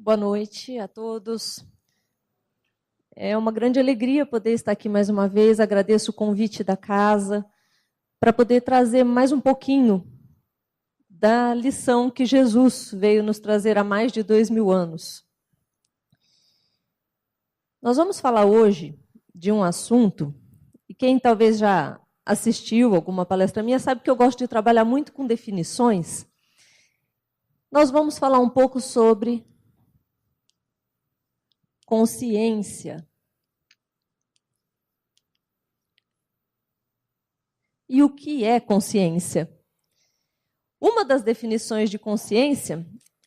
Boa noite a todos. É uma grande alegria poder estar aqui mais uma vez. Agradeço o convite da casa para poder trazer mais um pouquinho da lição que Jesus veio nos trazer há mais de 2000 anos. Nós vamos falar hoje de um assunto, e quem talvez já assistiu alguma palestra minha sabe que eu gosto de trabalhar muito com definições. Nós vamos falar um pouco sobre consciência. E o que é consciência? Uma das definições de consciência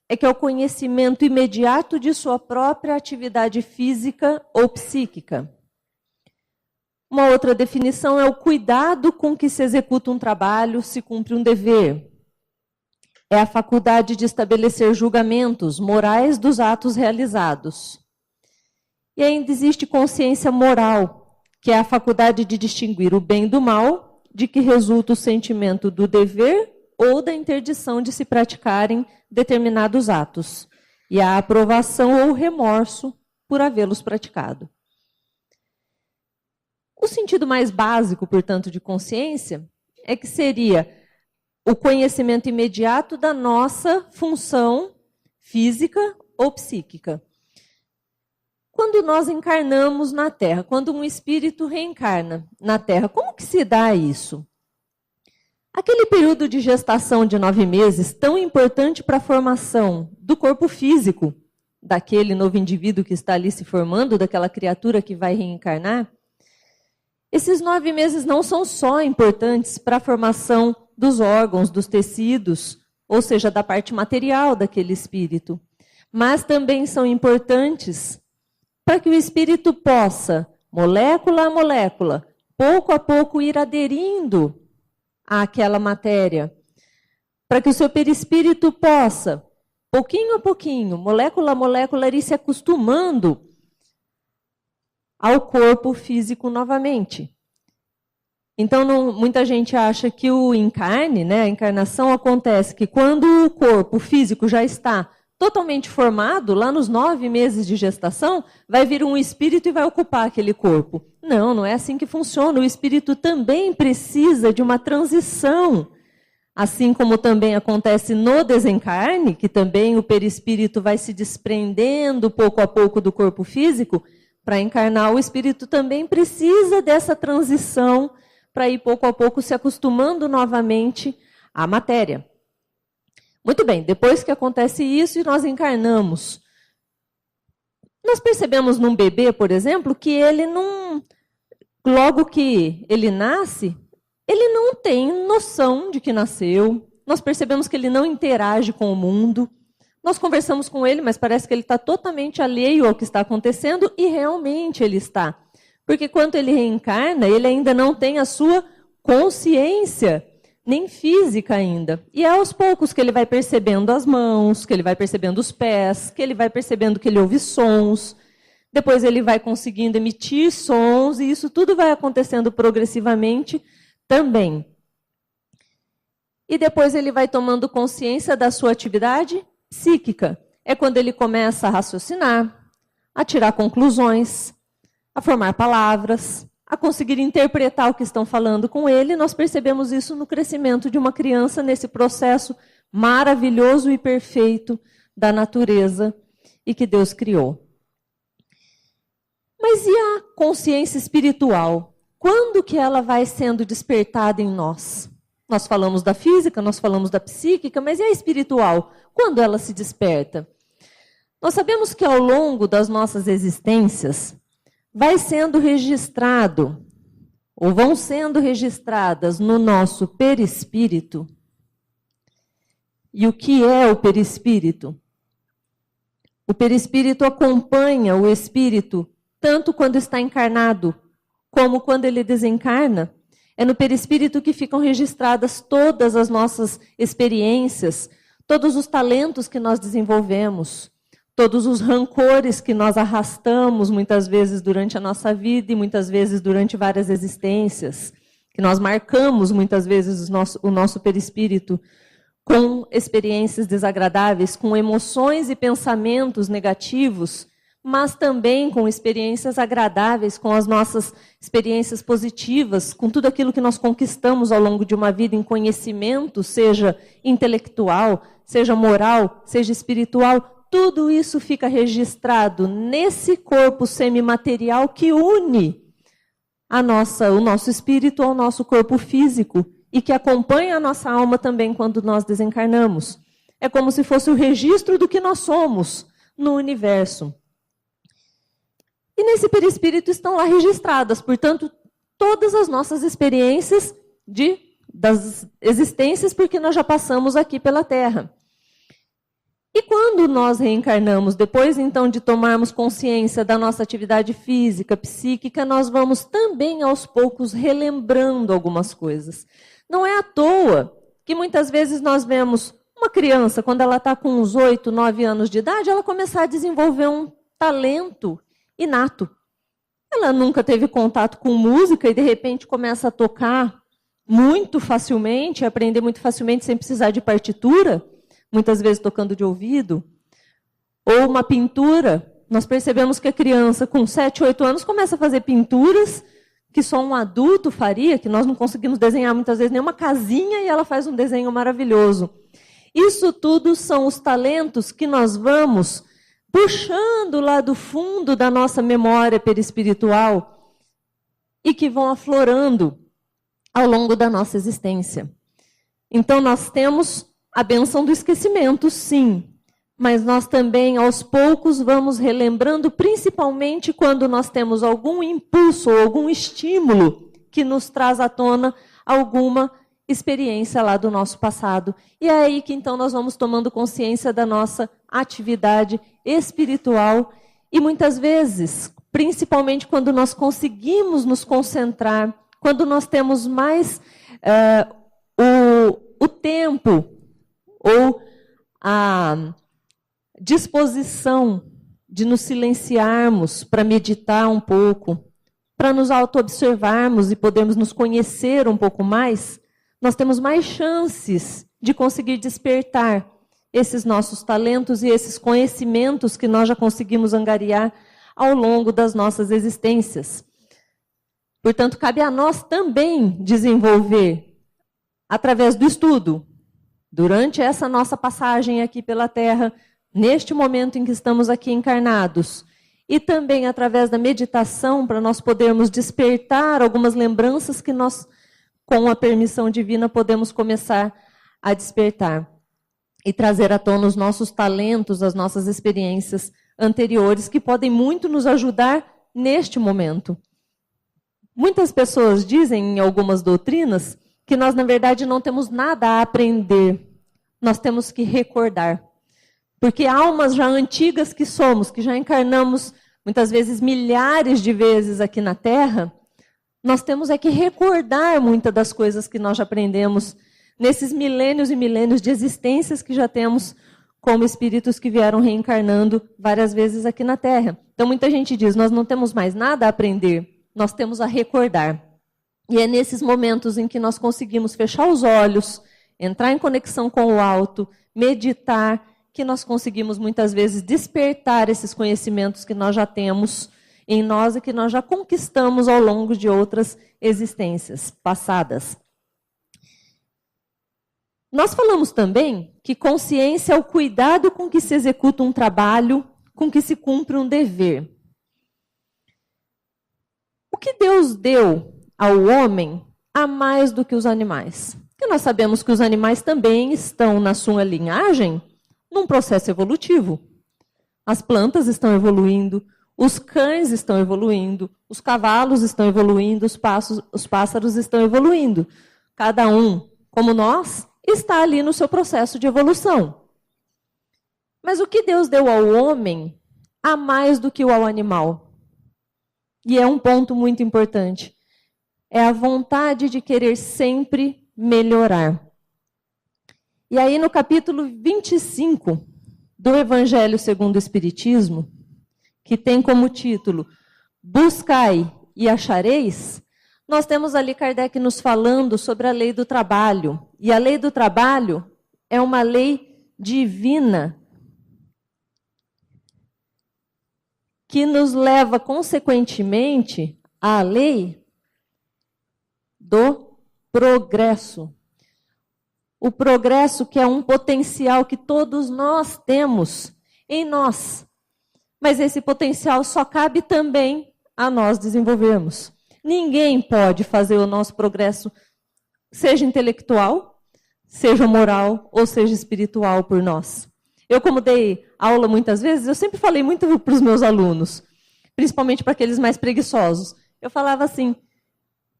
é que é o conhecimento imediato de sua própria atividade física ou psíquica. Uma outra definição é o cuidado com que se executa um trabalho, se cumpre um dever. É a faculdade de estabelecer julgamentos morais dos atos realizados. E ainda existe consciência moral, que é a faculdade de distinguir o bem do mal, de que resulta o sentimento do dever ou da interdição de se praticarem determinados atos, e a aprovação ou remorso por havê-los praticado. O sentido mais básico, portanto, de consciência é que seria o conhecimento imediato da nossa função física ou psíquica. Quando nós encarnamos na Terra, quando um espírito reencarna na Terra, como que se dá isso? Aquele período de gestação de 9 meses, tão importante para a formação do corpo físico daquele novo indivíduo que está ali se formando, daquela criatura que vai reencarnar, esses 9 meses não são só importantes para a formação dos órgãos, dos tecidos, ou seja, da parte material daquele espírito, mas também são importantes para que o espírito possa, molécula a molécula, pouco a pouco ir aderindo àquela matéria, para que o seu perispírito possa, pouquinho a pouquinho, molécula a molécula, ir se acostumando ao corpo físico novamente. Então, muita gente acha que o encarne, a encarnação acontece que quando o corpo físico já está totalmente formado, lá nos 9 meses de gestação, vai vir um espírito e vai ocupar aquele corpo. Não, não é assim que funciona. O espírito também precisa de uma transição. Assim como também acontece no desencarne, que também o perispírito vai se desprendendo pouco a pouco do corpo físico, para encarnar, o espírito também precisa dessa transição para ir pouco a pouco se acostumando novamente à matéria. Muito bem, depois que acontece isso e nós encarnamos, nós percebemos num bebê, por exemplo, que ele não, logo que ele nasce, ele não tem noção de que nasceu. Nós percebemos que ele não interage com o mundo. Nós conversamos com ele, mas parece que ele está totalmente alheio ao que está acontecendo, e realmente ele está. Porque quando ele reencarna, ele ainda não tem a sua consciência, nem física ainda. E é aos poucos que ele vai percebendo as mãos, que ele vai percebendo os pés, que ele vai percebendo que ele ouve sons. Depois ele vai conseguindo emitir sons, e isso tudo vai acontecendo progressivamente também. E depois ele vai tomando consciência da sua atividade psíquica. É quando ele começa a raciocinar, a tirar conclusões, a formar palavras, a conseguir interpretar o que estão falando com ele. Nós percebemos isso no crescimento de uma criança, nesse processo maravilhoso e perfeito da natureza e que Deus criou. Mas e a consciência espiritual? Quando que ela vai sendo despertada em nós? Nós falamos da física, nós falamos da psíquica, mas e a espiritual? Quando ela se desperta? Nós sabemos que ao longo das nossas existências, vai sendo registrado, ou vão sendo registradas no nosso perispírito. E o que é o perispírito? O perispírito acompanha o espírito, tanto quando está encarnado, como quando ele desencarna. É no perispírito que ficam registradas todas as nossas experiências, todos os talentos que nós desenvolvemos, todos os rancores que nós arrastamos muitas vezes durante a nossa vida e muitas vezes durante várias existências, que nós marcamos muitas vezes o nosso perispírito com experiências desagradáveis, com emoções e pensamentos negativos, mas também com experiências agradáveis, com as nossas experiências positivas, com tudo aquilo que nós conquistamos ao longo de uma vida em conhecimento, seja intelectual, seja moral, seja espiritual, tudo isso fica registrado nesse corpo semimaterial que une o nosso espírito ao nosso corpo físico e que acompanha a nossa alma também quando nós desencarnamos. É como se fosse o registro do que nós somos no universo. E nesse perispírito estão lá registradas, portanto, todas as nossas experiências das existências, porque nós já passamos aqui pela Terra. E quando nós reencarnamos, depois então de tomarmos consciência da nossa atividade física, psíquica, nós vamos também aos poucos relembrando algumas coisas. Não é à toa que muitas vezes nós vemos uma criança, quando ela está com uns 8, 9 anos de idade, ela começar a desenvolver um talento inato. Ela nunca teve contato com música e de repente começa a tocar muito facilmente, aprender muito facilmente sem precisar de partitura, muitas vezes tocando de ouvido. Ou uma pintura, nós percebemos que a criança com 7, 8 anos começa a fazer pinturas que só um adulto faria, que nós não conseguimos desenhar muitas vezes nenhuma casinha e ela faz um desenho maravilhoso. Isso tudo são os talentos que nós vamos puxando lá do fundo da nossa memória perispiritual e que vão aflorando ao longo da nossa existência. Então, nós temos a bênção do esquecimento, sim, mas nós também, aos poucos, vamos relembrando, principalmente quando nós temos algum impulso ou algum estímulo que nos traz à tona alguma experiência lá do nosso passado. E é aí que então nós vamos tomando consciência da nossa atividade espiritual e muitas vezes, principalmente quando nós conseguimos nos concentrar, quando nós temos mais o tempo ou a disposição de nos silenciarmos para meditar um pouco, para nos auto-observarmos e podermos nos conhecer um pouco mais, nós temos mais chances de conseguir despertar esses nossos talentos e esses conhecimentos que nós já conseguimos angariar ao longo das nossas existências. Portanto, cabe a nós também desenvolver, através do estudo, durante essa nossa passagem aqui pela Terra, neste momento em que estamos aqui encarnados, e também através da meditação, para nós podermos despertar algumas lembranças que nós, com a permissão divina, podemos começar a despertar e trazer à tona os nossos talentos, as nossas experiências anteriores, que podem muito nos ajudar neste momento. Muitas pessoas dizem em algumas doutrinas que nós, na verdade, não temos nada a aprender, nós temos que recordar. Porque almas já antigas que somos, que já encarnamos muitas vezes milhares de vezes aqui na Terra, nós temos é que recordar muitas das coisas que nós já aprendemos nesses milênios e milênios de existências que já temos como espíritos que vieram reencarnando várias vezes aqui na Terra. Então muita gente diz, nós não temos mais nada a aprender, nós temos a recordar. E é nesses momentos em que nós conseguimos fechar os olhos, entrar em conexão com o alto, meditar, que nós conseguimos muitas vezes despertar esses conhecimentos que nós já temos em nós e que nós já conquistamos ao longo de outras existências passadas. Nós falamos também que consciência é o cuidado com que se executa um trabalho, com que se cumpre um dever. O que Deus deu ao homem a mais do que os animais? Porque nós sabemos que os animais também estão na sua linhagem num processo evolutivo. As plantas estão evoluindo, os cães estão evoluindo, os cavalos estão evoluindo, os pássaros estão evoluindo. Cada um, como nós, está ali no seu processo de evolução. Mas o que Deus deu ao homem a mais do que ao animal? E é um ponto muito importante. É a vontade de querer sempre melhorar. E aí no capítulo 25 do Evangelho segundo o Espiritismo, que tem como título Buscai e achareis, nós temos ali Kardec nos falando sobre a lei do trabalho. E a lei do trabalho é uma lei divina que nos leva, consequentemente, à lei do progresso. O progresso que é um potencial que todos nós temos em nós. Mas esse potencial só cabe também a nós desenvolvermos. Ninguém pode fazer o nosso progresso, seja intelectual, seja moral ou seja espiritual por nós. Eu, como dei aula muitas vezes, eu sempre falei muito para os meus alunos, principalmente para aqueles mais preguiçosos. Eu falava assim,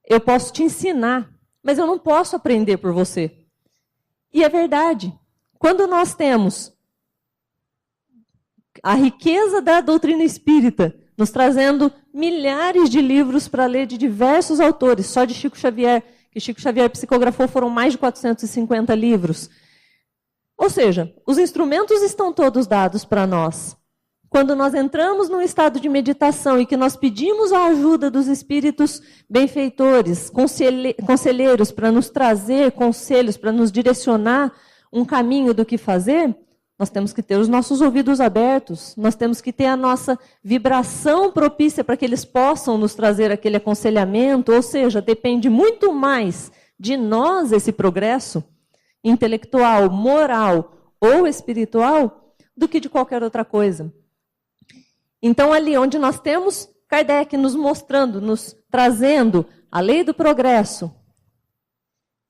eu posso te ensinar, mas eu não posso aprender por você. E é verdade. Quando nós temos a riqueza da doutrina espírita, nos trazendo milhares de livros para ler de diversos autores, só de Chico Xavier, que Chico Xavier psicografou, foram mais de 450 livros. Ou seja, os instrumentos estão todos dados para nós. Quando nós entramos num estado de meditação e que nós pedimos a ajuda dos espíritos benfeitores, conselheiros, para nos trazer conselhos, para nos direcionar um caminho do que fazer, nós temos que ter os nossos ouvidos abertos, nós temos que ter a nossa vibração propícia para que eles possam nos trazer aquele aconselhamento, ou seja, depende muito mais de nós esse progresso intelectual, moral ou espiritual do que de qualquer outra coisa. Então, ali onde nós temos Kardec nos mostrando, nos trazendo a lei do progresso,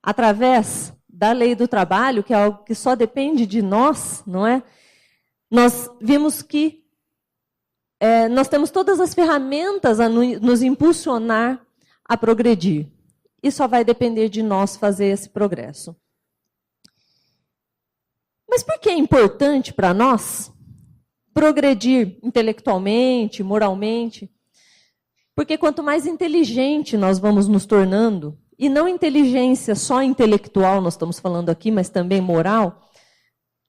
através da lei do trabalho, que é algo que só depende de nós, não é? Nós vimos que nós temos todas as ferramentas a nos impulsionar a progredir. E só vai depender de nós fazer esse progresso. Mas por que é importante para nós progredir intelectualmente, moralmente? Porque quanto mais inteligente nós vamos nos tornando, e não inteligência só intelectual, nós estamos falando aqui, mas também moral,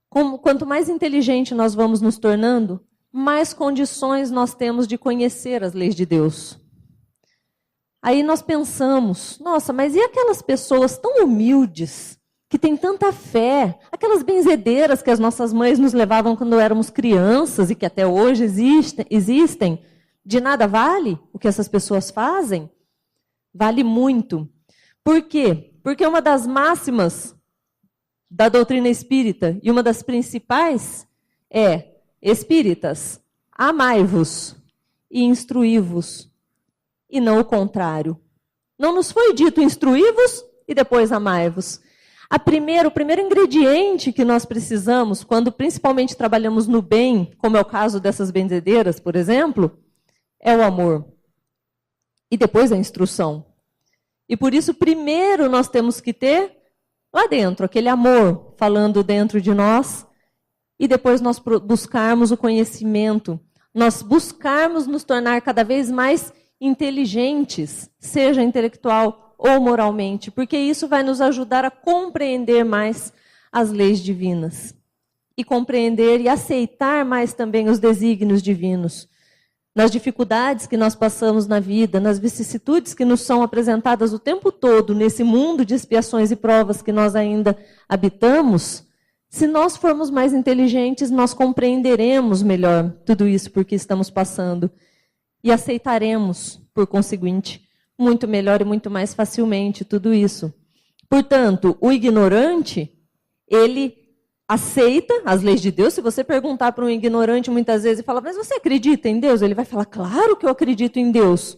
quanto mais inteligente nós vamos nos tornando, mais condições nós temos de conhecer as leis de Deus. Aí nós pensamos, nossa, mas e aquelas pessoas tão humildes, que têm tanta fé, aquelas benzedeiras que as nossas mães nos levavam quando éramos crianças e que até hoje existem, de nada vale o que essas pessoas fazem? Vale muito. Por quê? Porque uma das máximas da doutrina espírita e uma das principais é: espíritas, amai-vos e instruí-vos, e não o contrário. Não nos foi dito instruí-vos e depois amai-vos. O primeiro ingrediente que nós precisamos, quando principalmente trabalhamos no bem, como é o caso dessas benzedeiras, por exemplo, é o amor. E depois a instrução. E por isso, primeiro nós temos que ter lá dentro aquele amor falando dentro de nós, e depois nós buscarmos o conhecimento, nós buscarmos nos tornar cada vez mais inteligentes, seja intelectual ou moralmente, porque isso vai nos ajudar a compreender mais as leis divinas e compreender e aceitar mais também os desígnios divinos. Nas dificuldades que nós passamos na vida, nas vicissitudes que nos são apresentadas o tempo todo, nesse mundo de expiações e provas que nós ainda habitamos, se nós formos mais inteligentes, nós compreenderemos melhor tudo isso por que estamos passando e aceitaremos, por conseguinte, muito melhor e muito mais facilmente tudo isso. Portanto, o ignorante, ele aceita as leis de Deus. Se você perguntar para um ignorante muitas vezes e falar, mas você acredita em Deus? Ele vai falar, claro que eu acredito em Deus.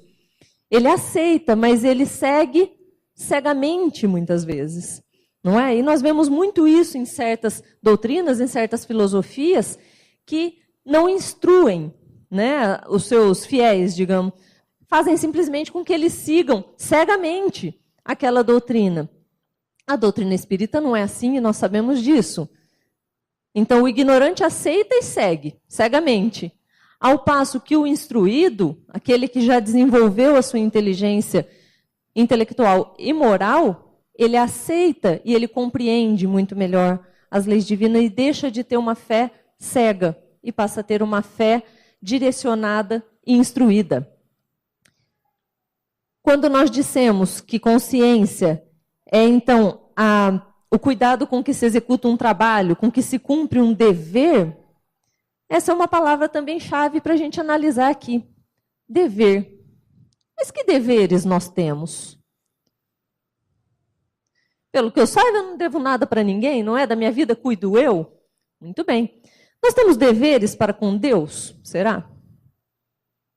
Ele aceita, mas ele segue cegamente muitas vezes. Não é? E nós vemos muito isso em certas doutrinas, em certas filosofias, que não instruem, né, os seus fiéis, digamos, fazem simplesmente com que eles sigam cegamente aquela doutrina. A doutrina espírita não é assim e nós sabemos disso. Então o ignorante aceita e segue cegamente. Ao passo que o instruído, aquele que já desenvolveu a sua inteligência intelectual e moral, ele aceita e ele compreende muito melhor as leis divinas e deixa de ter uma fé cega e passa a ter uma fé direcionada e instruída. Quando nós dissemos que consciência é, então, o cuidado com que se executa um trabalho, com que se cumpre um dever, essa é uma palavra também chave para a gente analisar aqui. Dever. Mas que deveres nós temos? Pelo que eu saiba, eu não devo nada para ninguém, não é? Da minha vida cuido eu? Muito bem. Nós temos deveres para com Deus? Será?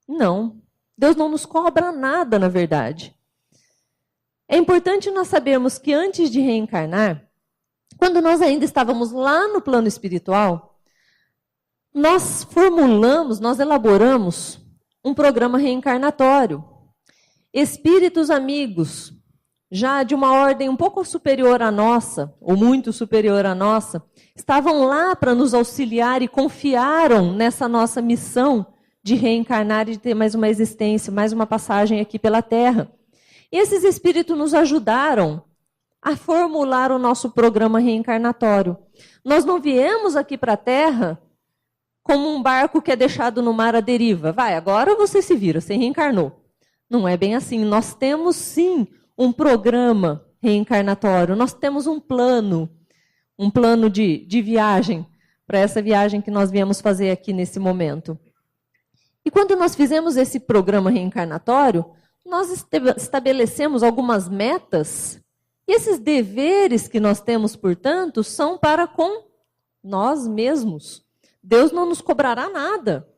Não. Deus não nos cobra nada, na verdade. É importante nós sabermos que antes de reencarnar, quando nós ainda estávamos lá no plano espiritual, nós formulamos, nós elaboramos um programa reencarnatório. Espíritos amigos, já de uma ordem um pouco superior à nossa, ou muito superior à nossa, estavam lá para nos auxiliar e confiaram nessa nossa missão de reencarnar e de ter mais uma existência, mais uma passagem aqui pela Terra. E esses espíritos nos ajudaram a formular o nosso programa reencarnatório. Nós não viemos aqui para a Terra como um barco que é deixado no mar à deriva. Vai, agora você se vira, você reencarnou. Não é bem assim. Nós temos, sim, um programa reencarnatório. Nós temos um plano de viagem, para essa viagem que nós viemos fazer aqui nesse momento. E quando nós fizemos esse programa reencarnatório, nós estabelecemos algumas metas, e esses deveres que nós temos, portanto, são para com nós mesmos. Deus não nos cobrará nada.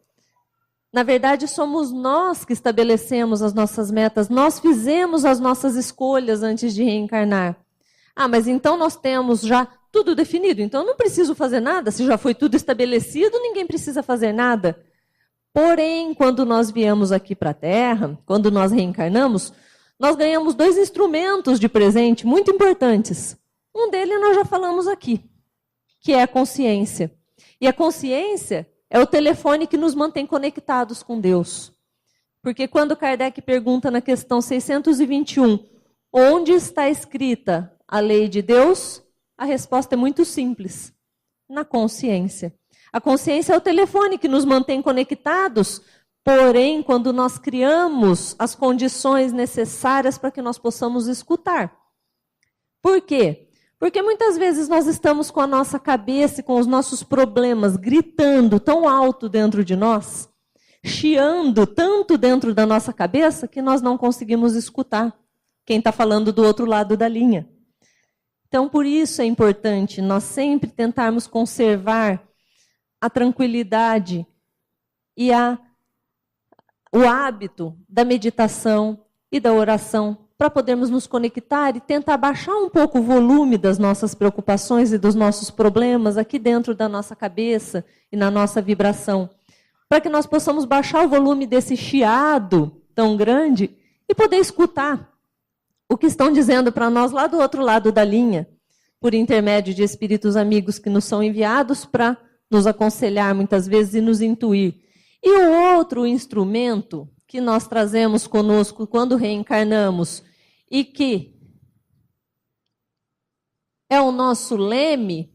Na verdade, somos nós que estabelecemos as nossas metas, nós fizemos as nossas escolhas antes de reencarnar. Ah, mas então nós temos já tudo definido, então eu não preciso fazer nada, se já foi tudo estabelecido, ninguém precisa fazer nada. Porém, quando nós viemos aqui para a Terra, quando nós reencarnamos, nós ganhamos 2 instrumentos de presente muito importantes. Um deles nós já falamos aqui, que é a consciência. E a consciência é o telefone que nos mantém conectados com Deus. Porque quando Kardec pergunta na questão 621, onde está escrita a lei de Deus? A resposta é muito simples, na consciência. A consciência é o telefone que nos mantém conectados, porém, quando nós criamos as condições necessárias para que nós possamos escutar. Por quê? Porque muitas vezes nós estamos com a nossa cabeça e com os nossos problemas gritando tão alto dentro de nós, chiando tanto dentro da nossa cabeça, que nós não conseguimos escutar quem está falando do outro lado da linha. Então, por isso é importante nós sempre tentarmos conservar a tranquilidade e o hábito da meditação e da oração, para podermos nos conectar e tentar baixar um pouco o volume das nossas preocupações e dos nossos problemas aqui dentro da nossa cabeça e na nossa vibração, para que nós possamos baixar o volume desse chiado tão grande e poder escutar o que estão dizendo para nós lá do outro lado da linha, por intermédio de espíritos amigos que nos são enviados para nos aconselhar muitas vezes e nos intuir. E o outro instrumento que nós trazemos conosco quando reencarnamos e que é o nosso leme,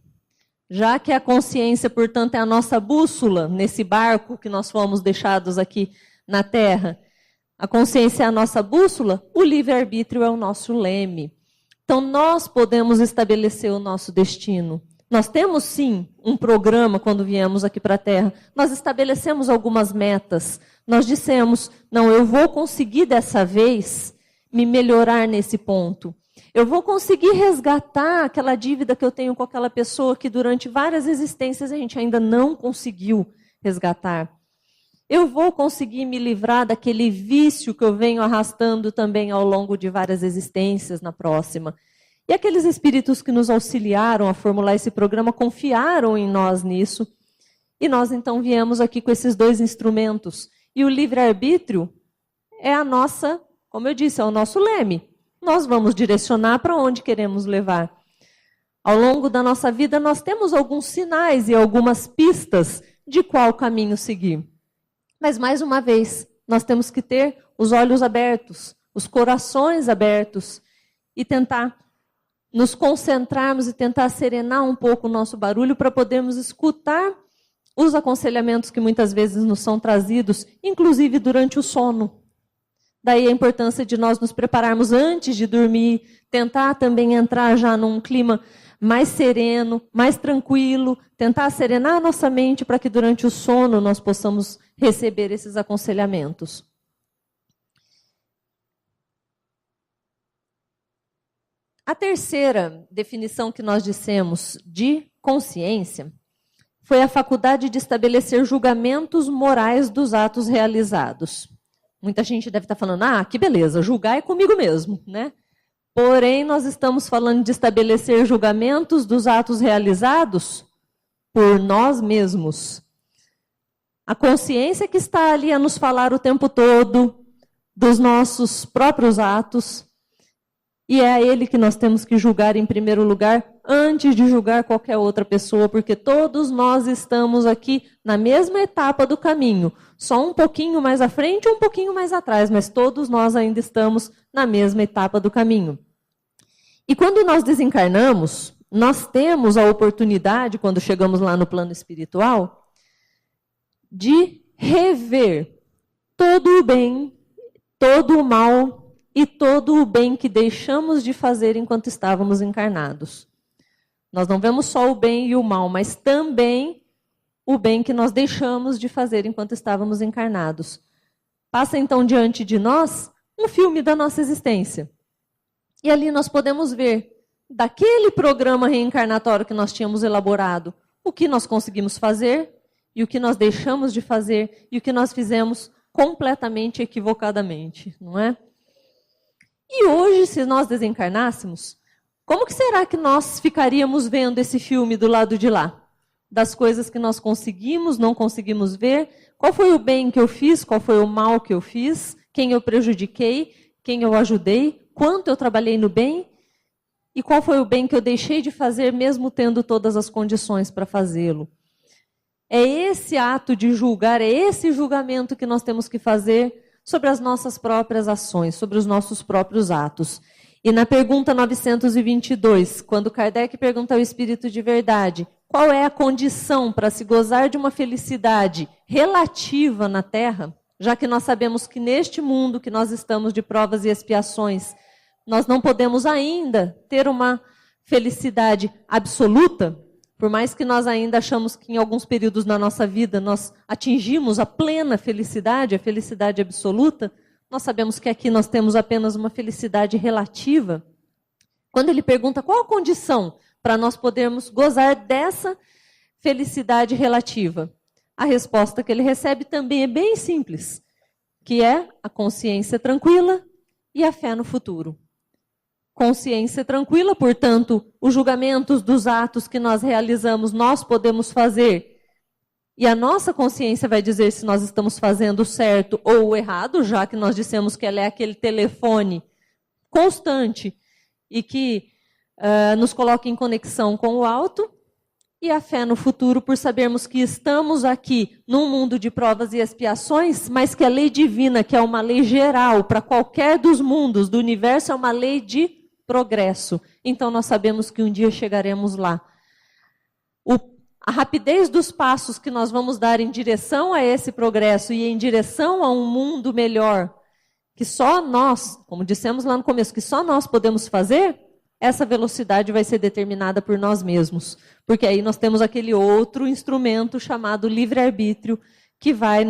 já que a consciência, portanto, é a nossa bússola nesse barco que nós fomos deixados aqui na Terra. A consciência é a nossa bússola, o livre-arbítrio é o nosso leme. Então, nós podemos estabelecer o nosso destino. Nós temos, sim, um programa quando viemos aqui para a Terra. Nós estabelecemos algumas metas. Nós dissemos, não, eu vou conseguir dessa vez me melhorar nesse ponto. Eu vou conseguir resgatar aquela dívida que eu tenho com aquela pessoa que durante várias existências a gente ainda não conseguiu resgatar. Eu vou conseguir me livrar daquele vício que eu venho arrastando também ao longo de várias existências na próxima. E aqueles espíritos que nos auxiliaram a formular esse programa confiaram em nós nisso. E nós então viemos aqui com esses 2 instrumentos. E o livre-arbítrio é a nossa, como eu disse, é o nosso leme. Nós vamos direcionar para onde queremos levar. Ao longo da nossa vida nós temos alguns sinais e algumas pistas de qual caminho seguir. Mas, mais uma vez, nós temos que ter os olhos abertos, os corações abertos e tentar nos concentrarmos e tentar serenar um pouco o nosso barulho para podermos escutar os aconselhamentos que muitas vezes nos são trazidos, inclusive durante o sono. Daí a importância de nós nos prepararmos antes de dormir, tentar também entrar já num clima mais sereno, mais tranquilo, tentar serenar a nossa mente para que durante o sono nós possamos receber esses aconselhamentos. A terceira definição que nós dissemos de consciência foi a faculdade de estabelecer julgamentos morais dos atos realizados. Muita gente deve estar falando, que beleza, julgar é comigo mesmo, né? Porém, nós estamos falando de estabelecer julgamentos dos atos realizados por nós mesmos. A consciência que está ali a nos falar o tempo todo dos nossos próprios atos, e é a ele que nós temos que julgar em primeiro lugar, antes de julgar qualquer outra pessoa, porque todos nós estamos aqui na mesma etapa do caminho, só um pouquinho mais à frente, um pouquinho mais atrás, mas todos nós ainda estamos na mesma etapa do caminho. E quando nós desencarnamos, nós temos a oportunidade, quando chegamos lá no plano espiritual, de rever todo o bem, todo o mal e todo o bem que deixamos de fazer enquanto estávamos encarnados. Nós não vemos só o bem e o mal, mas também o bem que nós deixamos de fazer enquanto estávamos encarnados. Passa então diante de nós um filme da nossa existência. E ali nós podemos ver, daquele programa reencarnatório que nós tínhamos elaborado, o que nós conseguimos fazer e o que nós deixamos de fazer e o que nós fizemos completamente equivocadamente, não é? E hoje, se nós desencarnássemos, como que será que nós ficaríamos vendo esse filme do lado de lá? Das coisas que nós conseguimos, não conseguimos ver, qual foi o bem que eu fiz, qual foi o mal que eu fiz, quem eu prejudiquei, quem eu ajudei, quanto eu trabalhei no bem e qual foi o bem que eu deixei de fazer mesmo tendo todas as condições para fazê-lo. É esse ato de julgar, é esse julgamento que nós temos que fazer sobre as nossas próprias ações, sobre os nossos próprios atos. E na pergunta 922, quando Kardec pergunta ao Espírito de Verdade, qual é a condição para se gozar de uma felicidade relativa na Terra, já que nós sabemos que neste mundo que nós estamos de provas e expiações, nós não podemos ainda ter uma felicidade absoluta, por mais que nós ainda achamos que em alguns períodos na nossa vida nós atingimos a plena felicidade, a felicidade absoluta, nós sabemos que aqui nós temos apenas uma felicidade relativa. Quando ele pergunta qual a condição para nós podermos gozar dessa felicidade relativa, a resposta que ele recebe também é bem simples, que é a consciência tranquila e a fé no futuro. Consciência tranquila, portanto, os julgamentos dos atos que nós realizamos, nós podemos fazer. E a nossa consciência vai dizer se nós estamos fazendo certo ou errado, já que nós dissemos que ela é aquele telefone constante e que nos coloca em conexão com o alto. E a fé no futuro, por sabermos que estamos aqui num mundo de provas e expiações, mas que a lei divina, que é uma lei geral para qualquer dos mundos do universo, é uma lei de progresso. Então nós sabemos que um dia chegaremos lá. A rapidez dos passos que nós vamos dar em direção a esse progresso e em direção a um mundo melhor, que só nós, como dissemos lá no começo, que só nós podemos fazer, essa velocidade vai ser determinada por nós mesmos. Porque aí nós temos aquele outro instrumento chamado livre-arbítrio, que vai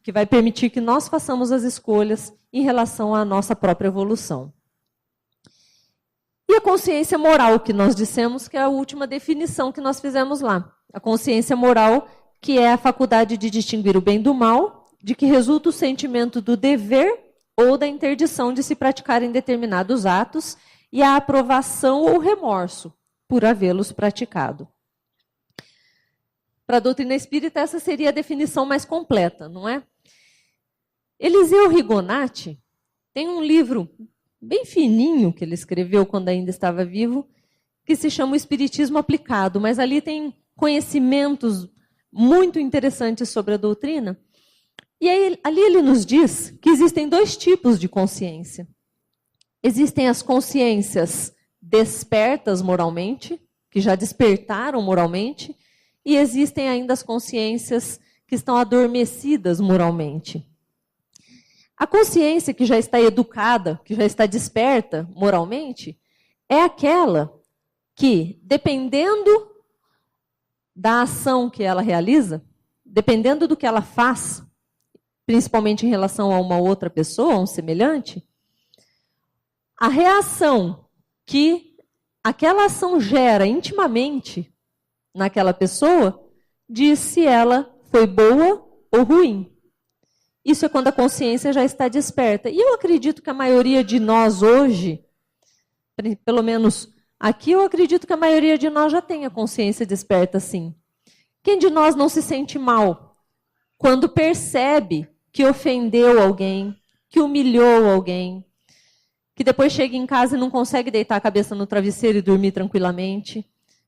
que vai permitir que nós façamos as escolhas em relação à nossa própria evolução. E a consciência moral, que nós dissemos que é a última definição que nós fizemos lá. A consciência moral, que é a faculdade de distinguir o bem do mal, de que resulta o sentimento do dever ou da interdição de se praticarem determinados atos e a aprovação ou remorso por havê-los praticado. Para a doutrina espírita, essa seria a definição mais completa, não é? Eliseu Rigonati tem um livro bem fininho que ele escreveu quando ainda estava vivo, que se chama O Espiritismo Aplicado, mas ali tem conhecimentos muito interessantes sobre a doutrina. E aí, ali ele nos diz que existem dois tipos de consciência. Existem as consciências despertas moralmente, que já despertaram moralmente, e existem ainda as consciências que estão adormecidas moralmente. A consciência que já está educada, que já está desperta moralmente, é aquela que, dependendo da ação que ela realiza, dependendo do que ela faz, principalmente em relação a uma outra pessoa, a um semelhante, a reação que aquela ação gera intimamente naquela pessoa diz se ela foi boa ou ruim. Isso é quando a consciência já está desperta. E eu acredito que a maioria de nós hoje, pelo menos aqui, eu acredito que a maioria de nós já tem a consciência desperta, sim. Quem de nós não se sente mal quando percebe que ofendeu alguém, que humilhou alguém, que depois chega em casa e não consegue deitar a cabeça no travesseiro e dormir tranquilamente,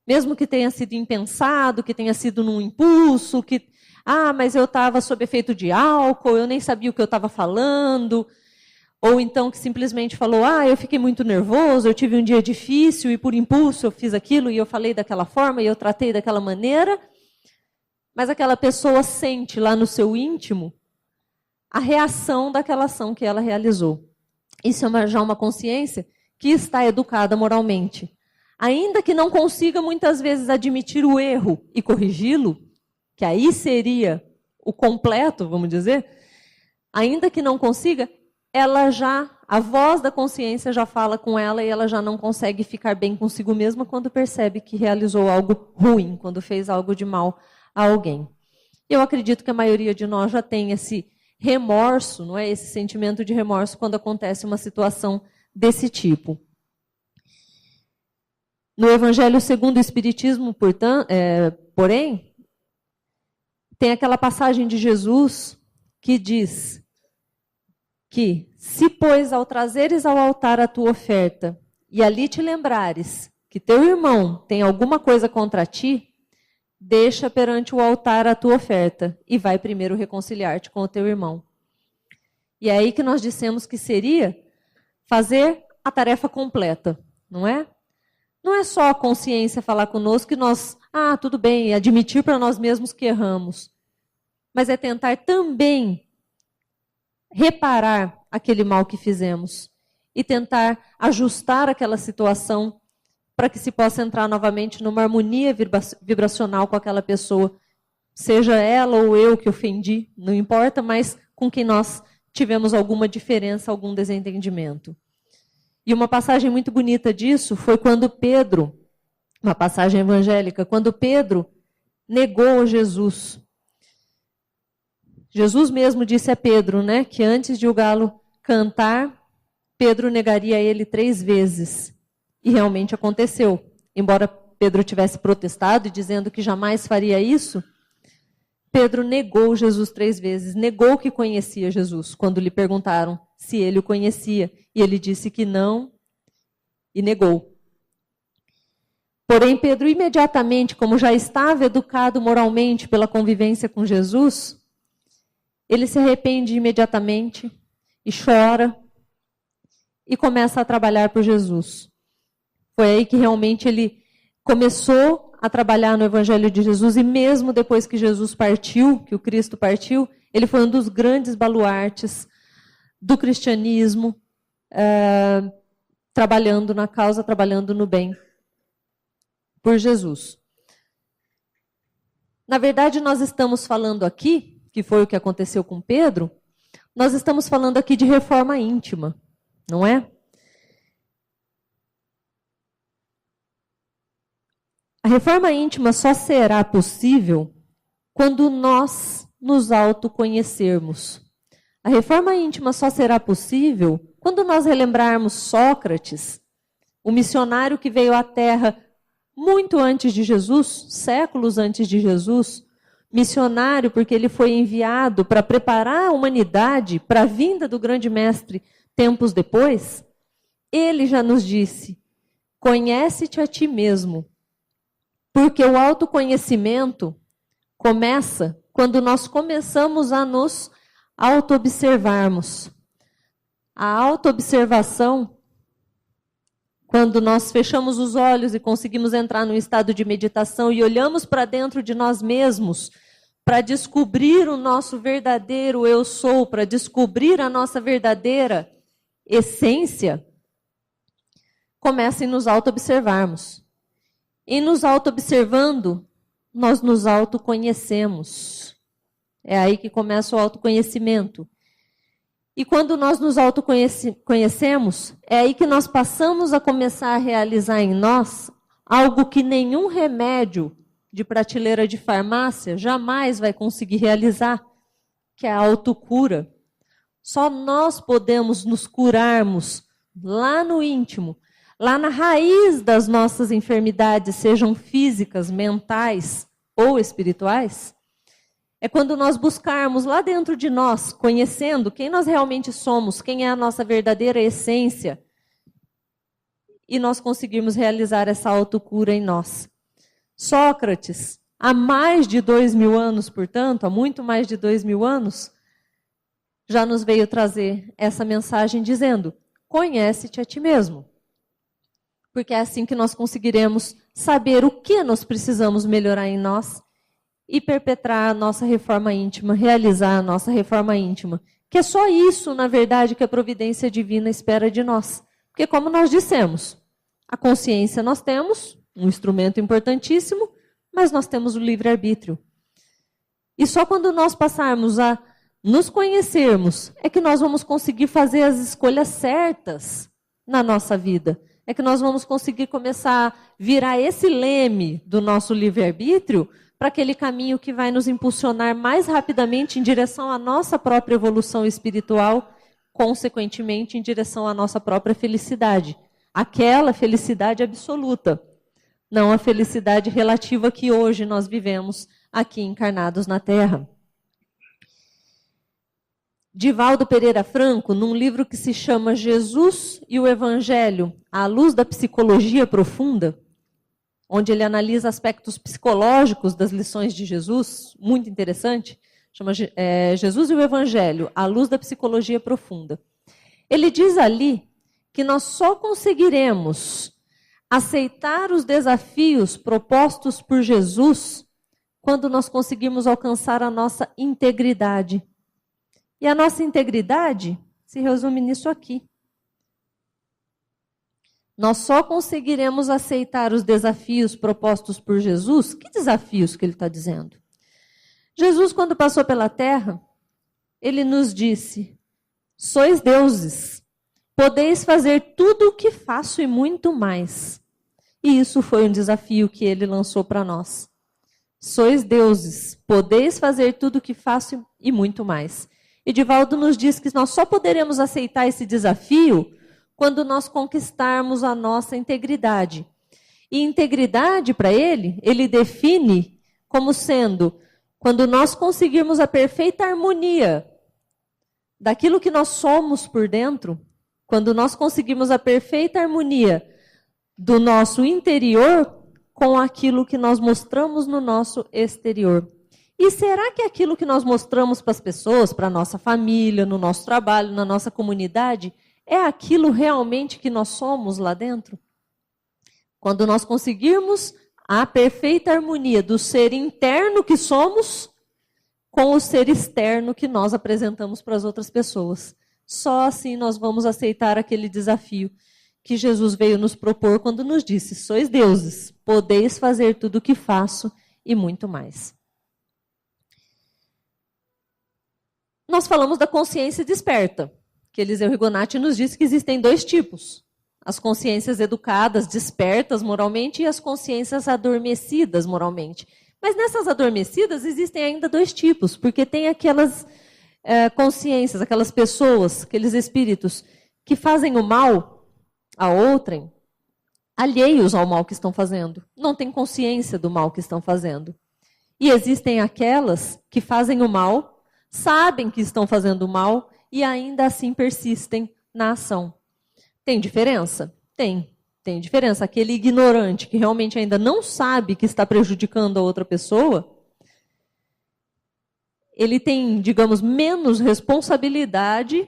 mesmo que tenha sido impensado, que tenha sido num impulso, que, mas eu estava sob efeito de álcool, eu nem sabia o que eu estava falando, ou então que simplesmente falou, eu fiquei muito nervoso, eu tive um dia difícil e por impulso eu fiz aquilo e eu falei daquela forma e eu tratei daquela maneira, mas aquela pessoa sente lá no seu íntimo a reação daquela ação que ela realizou. Isso é já uma consciência que está educada moralmente. Ainda que não consiga muitas vezes admitir o erro e corrigi-lo, que aí seria o completo, vamos dizer, ainda que não consiga, a voz da consciência já fala com ela e ela já não consegue ficar bem consigo mesma quando percebe que realizou algo ruim, quando fez algo de mal a alguém. Eu acredito que a maioria de nós já tem esse remorso, não é? Esse sentimento de remorso quando acontece uma situação desse tipo. No Evangelho segundo o Espiritismo, porém, tem aquela passagem de Jesus que diz que, se, pois, ao trazeres ao altar a tua oferta, e ali te lembrares que teu irmão tem alguma coisa contra ti, deixa perante o altar a tua oferta e vai primeiro reconciliar-te com o teu irmão. E é aí que nós dissemos que seria fazer a tarefa completa, não é? Não é só a consciência falar conosco que nós, tudo bem, admitir para nós mesmos que erramos, mas é tentar também reparar aquele mal que fizemos e tentar ajustar aquela situação para que se possa entrar novamente numa harmonia vibracional com aquela pessoa, seja ela ou eu que ofendi, não importa, mas com quem nós tivemos alguma diferença, algum desentendimento. E uma passagem muito bonita disso foi quando Pedro, uma passagem evangélica, quando Pedro negou Jesus. Jesus mesmo disse a Pedro, né, que antes de o galo cantar, Pedro negaria ele 3 vezes. E realmente aconteceu. Embora Pedro tivesse protestado e dizendo que jamais faria isso, Pedro negou Jesus 3 vezes, negou que conhecia Jesus, quando lhe perguntaram se ele o conhecia. E ele disse que não e negou. Porém, Pedro imediatamente, como já estava educado moralmente pela convivência com Jesus, ele se arrepende imediatamente e chora e começa a trabalhar por Jesus. Foi aí que realmente ele começou a trabalhar no Evangelho de Jesus e mesmo depois que Jesus partiu, que o Cristo partiu, ele foi um dos grandes baluartes do cristianismo, trabalhando na causa, trabalhando no bem por Jesus. Na verdade, nós estamos falando aqui, que foi o que aconteceu com Pedro, nós estamos falando aqui de reforma íntima, não é? A reforma íntima só será possível quando nós nos autoconhecermos. A reforma íntima só será possível quando nós relembrarmos Sócrates, o missionário que veio à Terra muito antes de Jesus, séculos antes de Jesus, missionário porque ele foi enviado para preparar a humanidade para a vinda do grande mestre tempos depois. Ele já nos disse, conhece-te a ti mesmo. Porque o autoconhecimento começa quando nós começamos a nos auto-observarmos. A auto-observação, quando nós fechamos os olhos e conseguimos entrar num estado de meditação e olhamos para dentro de nós mesmos, para descobrir o nosso verdadeiro eu sou, para descobrir a nossa verdadeira essência, começa em nos auto-observarmos. E nos auto-observando, nós nos autoconhecemos. É aí que começa o autoconhecimento. E quando nós nos autoconhecemos, é aí que nós passamos a começar a realizar em nós algo que nenhum remédio de prateleira de farmácia jamais vai conseguir realizar, que é a autocura. Só nós podemos nos curarmos lá no íntimo, lá na raiz das nossas enfermidades, sejam físicas, mentais ou espirituais. É quando nós buscarmos lá dentro de nós, conhecendo quem nós realmente somos, quem é a nossa verdadeira essência, e nós conseguirmos realizar essa autocura em nós. Sócrates, há mais de 2000 anos, portanto, há muito mais de 2000 anos, já nos veio trazer essa mensagem dizendo: conhece-te a ti mesmo. Porque é assim que nós conseguiremos saber o que nós precisamos melhorar em nós e perpetrar a nossa reforma íntima, realizar a nossa reforma íntima. Que é só isso, na verdade, que a providência divina espera de nós. Porque, como nós dissemos, a consciência nós temos, um instrumento importantíssimo, mas nós temos o livre-arbítrio. E só quando nós passarmos a nos conhecermos é que nós vamos conseguir fazer as escolhas certas na nossa vida. É que nós vamos conseguir começar a virar esse leme do nosso livre-arbítrio para aquele caminho que vai nos impulsionar mais rapidamente em direção à nossa própria evolução espiritual, consequentemente em direção à nossa própria felicidade. Aquela felicidade absoluta, não a felicidade relativa que hoje nós vivemos aqui encarnados na Terra. Divaldo Pereira Franco, num livro que se chama Jesus e o Evangelho, à luz da psicologia profunda, onde ele analisa aspectos psicológicos das lições de Jesus, muito interessante, chama Jesus e o Evangelho, à luz da psicologia profunda. Ele diz ali que nós só conseguiremos aceitar os desafios propostos por Jesus quando nós conseguirmos alcançar a nossa integridade. E a nossa integridade se resume nisso aqui. Nós só conseguiremos aceitar os desafios propostos por Jesus. Que desafios que ele está dizendo? Jesus, quando passou pela terra, ele nos disse: sois deuses, podeis fazer tudo o que faço e muito mais. E isso foi um desafio que ele lançou para nós. Sois deuses, podeis fazer tudo o que faço e muito mais. E Divaldo nos diz que nós só poderemos aceitar esse desafio quando nós conquistarmos a nossa integridade. E integridade, para ele define como sendo quando nós conseguirmos a perfeita harmonia daquilo que nós somos por dentro, quando nós conseguirmos a perfeita harmonia do nosso interior com aquilo que nós mostramos no nosso exterior. E será que aquilo que nós mostramos para as pessoas, para a nossa família, no nosso trabalho, na nossa comunidade, é aquilo realmente que nós somos lá dentro? Quando nós conseguirmos a perfeita harmonia do ser interno que somos com o ser externo que nós apresentamos para as outras pessoas. Só assim nós vamos aceitar aquele desafio que Jesus veio nos propor quando nos disse: sois deuses, podeis fazer tudo o que faço e muito mais. Nós falamos da consciência desperta, que Eliseu Rigonati nos disse que existem 2 tipos. As consciências educadas, despertas moralmente, e as consciências adormecidas moralmente. Mas nessas adormecidas existem ainda 2 tipos, porque tem aquelas consciências, aquelas pessoas, aqueles espíritos que fazem o mal a outrem, alheios ao mal que estão fazendo. Não têm consciência do mal que estão fazendo. E existem aquelas que fazem o mal, sabem que estão fazendo mal e ainda assim persistem na ação. Tem diferença? Tem diferença. Aquele ignorante que realmente ainda não sabe que está prejudicando a outra pessoa, ele tem, digamos, menos responsabilidade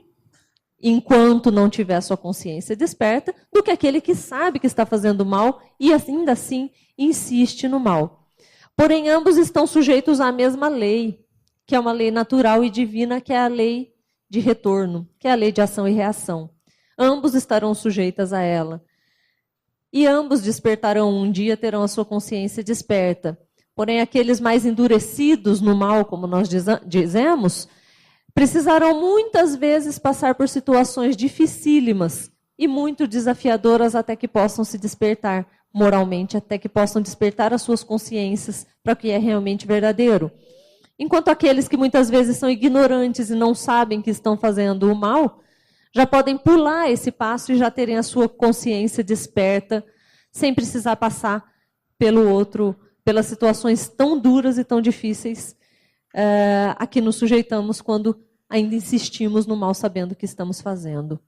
enquanto não tiver a sua consciência desperta do que aquele que sabe que está fazendo mal e ainda assim insiste no mal. Porém, ambos estão sujeitos à mesma lei, que é uma lei natural e divina, que é a lei de retorno, que é a lei de ação e reação. Ambos estarão sujeitas a ela. E ambos despertarão um dia, terão a sua consciência desperta. Porém, aqueles mais endurecidos no mal, como nós dizemos, precisarão muitas vezes passar por situações dificílimas e muito desafiadoras até que possam se despertar moralmente, até que possam despertar as suas consciências para o que é realmente verdadeiro. Enquanto aqueles que muitas vezes são ignorantes e não sabem que estão fazendo o mal, já podem pular esse passo e já terem a sua consciência desperta, sem precisar passar pelo outro, pelas situações tão duras e tão difíceis a que nos sujeitamos quando ainda insistimos no mal sabendo o que estamos fazendo.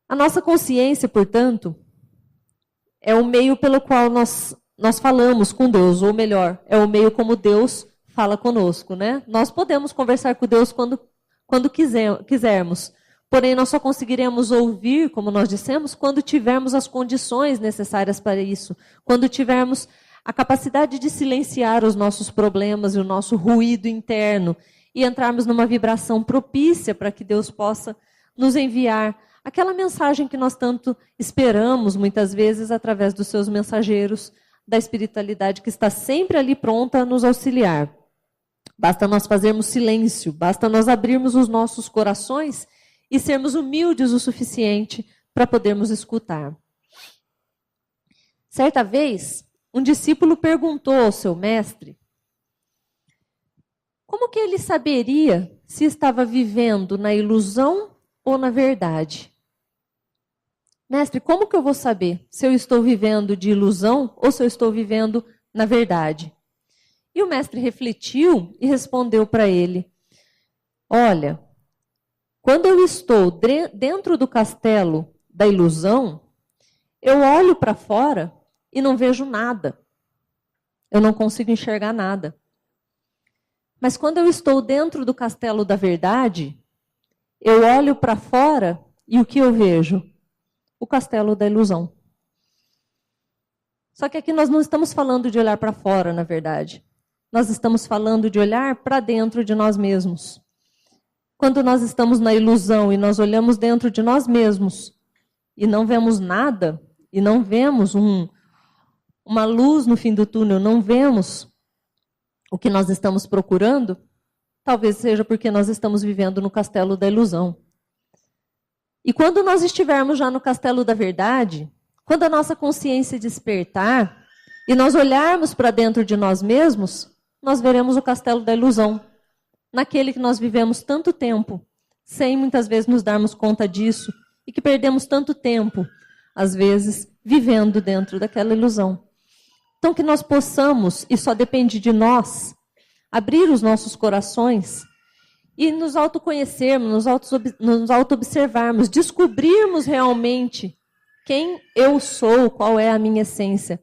A nossa consciência, portanto, é o meio pelo qual nós falamos com Deus, ou melhor, é o meio como Deus fala conosco, né? Nós podemos conversar com Deus quando quisermos, porém nós só conseguiremos ouvir, como nós dissemos, quando tivermos as condições necessárias para isso, quando tivermos a capacidade de silenciar os nossos problemas e o nosso ruído interno e entrarmos numa vibração propícia para que Deus possa nos enviar aquela mensagem que nós tanto esperamos, muitas vezes, através dos seus mensageiros, da espiritualidade que está sempre ali pronta a nos auxiliar. Basta nós fazermos silêncio, basta nós abrirmos os nossos corações e sermos humildes o suficiente para podermos escutar. Certa vez, um discípulo perguntou ao seu mestre como que ele saberia se estava vivendo na ilusão ou na verdade. Mestre, como que eu vou saber se eu estou vivendo de ilusão ou se eu estou vivendo na verdade? E o mestre refletiu e respondeu para ele: olha, quando eu estou dentro do castelo da ilusão, eu olho para fora e não vejo nada. Eu não consigo enxergar nada. Mas quando eu estou dentro do castelo da verdade, eu olho para fora e o que eu vejo? O castelo da ilusão. Só que aqui nós não estamos falando de olhar para fora, na verdade. Nós estamos falando de olhar para dentro de nós mesmos. Quando nós estamos na ilusão e nós olhamos dentro de nós mesmos e não vemos nada, e não vemos uma luz no fim do túnel, não vemos o que nós estamos procurando, talvez seja porque nós estamos vivendo no castelo da ilusão. E quando nós estivermos já no castelo da verdade, quando a nossa consciência despertar e nós olharmos para dentro de nós mesmos, nós veremos o castelo da ilusão, naquele que nós vivemos tanto tempo, sem muitas vezes nos darmos conta disso, e que perdemos tanto tempo, às vezes, vivendo dentro daquela ilusão. Então, que nós possamos, e só depende de nós, abrir os nossos corações e nos autoconhecermos, nos auto-observarmos, descobrirmos realmente quem eu sou, qual é a minha essência,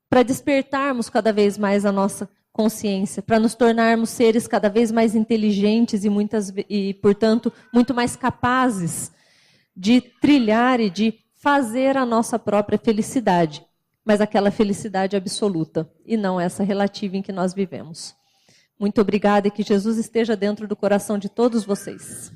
para despertarmos cada vez mais a nossa consciência, para nos tornarmos seres cada vez mais inteligentes e, portanto, muito mais capazes de trilhar e de fazer a nossa própria felicidade, mas aquela felicidade absoluta e não essa relativa em que nós vivemos. Muito obrigada e que Jesus esteja dentro do coração de todos vocês.